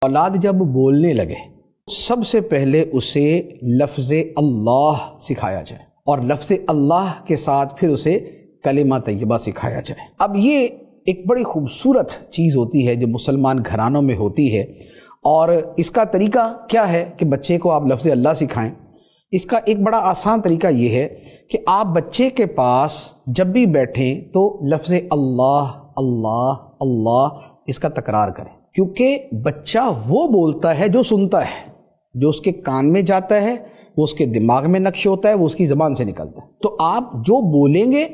اولاد جب بولنے لگے سب سے پہلے اسے لفظ اللہ سکھایا جائے اور لفظ اللہ کے ساتھ پھر اسے کلمہ طیبہ سکھایا جائے۔ اب یہ ایک بڑی خوبصورت چیز ہوتی ہے جو مسلمان گھرانوں میں ہوتی ہے، اور اس کا طریقہ کیا ہے کہ بچے کو آپ لفظ اللہ سکھائیں۔ اس کا ایک بڑا آسان طریقہ یہ ہے کہ آپ بچے کے پاس جب بھی بیٹھیں تو لفظ اللہ اللہ اللہ اس کا تکرار کریں، کیونکہ بچہ وہ بولتا ہے جو سنتا ہے، جو اس کے کان میں جاتا ہے وہ اس کے دماغ میں نقش ہوتا ہے، وہ اس کی زبان سے نکلتا ہے۔ تو آپ جو بولیں گے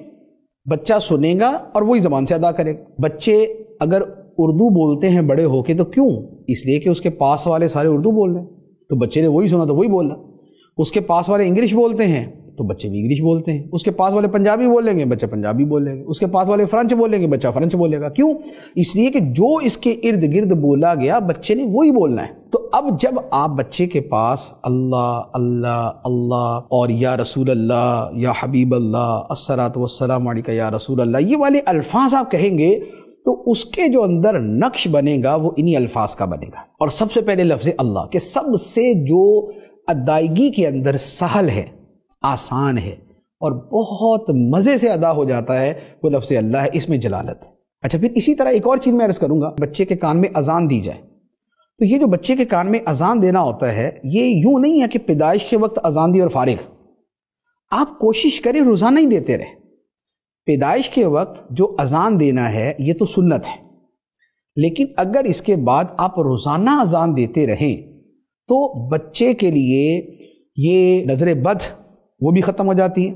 بچہ سنے گا اور وہی زبان سے ادا کرے گا۔ بچے اگر اردو بولتے ہیں بڑے ہو کے تو کیوں؟ اس لیے کہ اس کے پاس والے سارے اردو بول رہے ہیں تو بچے نے وہی سنا تو وہی بول رہا۔ اس کے پاس والے انگلش بولتے ہیں تو بچے بھی انگلش بولتے ہیں۔ اس کے پاس والے پنجابی بولیں گے بچہ پنجابی بولیں گے۔ اس کے پاس والے فرنچ بولیں گے بچہ فرنچ بولے گا۔ کیوں؟ اس لیے کہ جو اس کے ارد گرد بولا گیا بچے نے وہی بولنا ہے۔ تو اب جب آپ بچے کے پاس اللہ اللہ اللہ اور یا رسول اللہ یا حبیب اللہ الصلاۃ والسلام علیک یا رسول اللہ یہ والے الفاظ آپ کہیں گے تو اس کے جو اندر نقش بنے گا وہ انہی الفاظ کا بنے گا۔ اور سب سے پہلے لفظ اللہ کہ سب سے جو ادائیگی کے اندر سہل ہے، آسان ہے اور بہت مزے سے ادا ہو جاتا ہے وہ لفظ اللہ ہے، اس میں جلالت ہے۔ اچھا، پھر اسی طرح ایک اور چیز میں عرض کروں گا، بچے کے کان میں اذان دی جائے تو یہ جو بچے کے کان میں اذان دینا ہوتا ہے یہ یوں نہیں ہے کہ پیدائش کے وقت اذان دی اور فارغ۔ آپ کوشش کریں روزانہ ہی دیتے رہیں۔ پیدائش کے وقت جو اذان دینا ہے یہ تو سنت ہے، لیکن اگر اس کے بعد آپ روزانہ اذان دیتے رہیں تو بچے کے لیے یہ نظر بد وہ بھی ختم ہو جاتی ہے،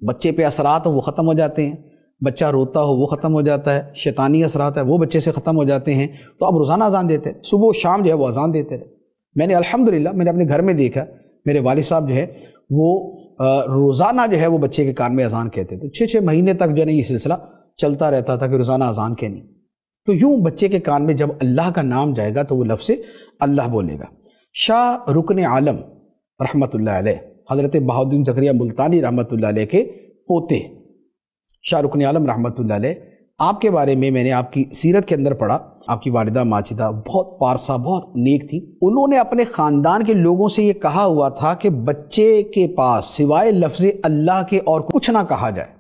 بچے پہ اثرات وہ ختم ہو جاتے ہیں، بچہ روتا ہو وہ ختم ہو جاتا ہے، شیطانی اثرات ہے وہ بچے سے ختم ہو جاتے ہیں۔ تو اب روزانہ اذان دیتے ہیں، صبح و شام جو ہے وہ اذان دیتے رہے۔ میں نے الحمدللہ میں نے اپنے گھر میں دیکھا، میرے والد صاحب جو ہے وہ روزانہ جو ہے وہ بچے کے کان میں اذان کہتے تھے، 6 مہینے تک جو ہے یہ سلسلہ چلتا رہتا تھا کہ روزانہ اذان کہنی۔ تو یوں بچے کے کان میں جب اللہ کا نام جائے گا تو وہ لفظ اللہ بولے گا۔ شاہ رکن عالم رحمۃ اللہ علیہ حضرت بہاؤالدین زکریا ملتانی رحمۃ اللہ علیہ کے پوتے شاہ رکن عالم رحمۃ اللہ علیہ، آپ کے بارے میں نے آپ کی سیرت کے اندر پڑھا۔ آپ کی والدہ ماجدہ بہت پارسا بہت نیک تھی۔ انہوں نے اپنے خاندان کے لوگوں سے یہ کہا ہوا تھا کہ بچے کے پاس سوائے لفظ اللہ کے اور کچھ نہ کہا جائے،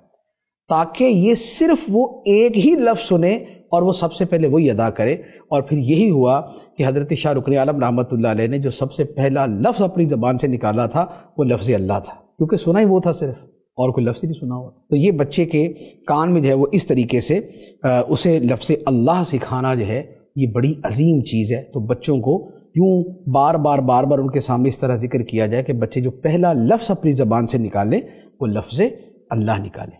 تاکہ یہ صرف وہ ایک ہی لفظ سنے اور وہ سب سے پہلے وہی ادا کرے۔ اور پھر یہی ہوا کہ حضرت شاہ رکن عالم رحمۃ اللہ علیہ نے جو سب سے پہلا لفظ اپنی زبان سے نکالا تھا وہ لفظ اللہ تھا، کیونکہ سنا ہی وہ تھا صرف، اور کوئی لفظ ہی نہیں سنا ہوا۔ تو یہ بچے کے کان میں جو ہے وہ اس طریقے سے اسے لفظ اللہ سکھانا جو ہے یہ بڑی عظیم چیز ہے۔ تو بچوں کو یوں بار بار ان کے سامنے اس طرح ذکر کیا جائے کہ بچے جو پہلا لفظ اپنی زبان سے نکالیں وہ لفظ اللہ نکالیں۔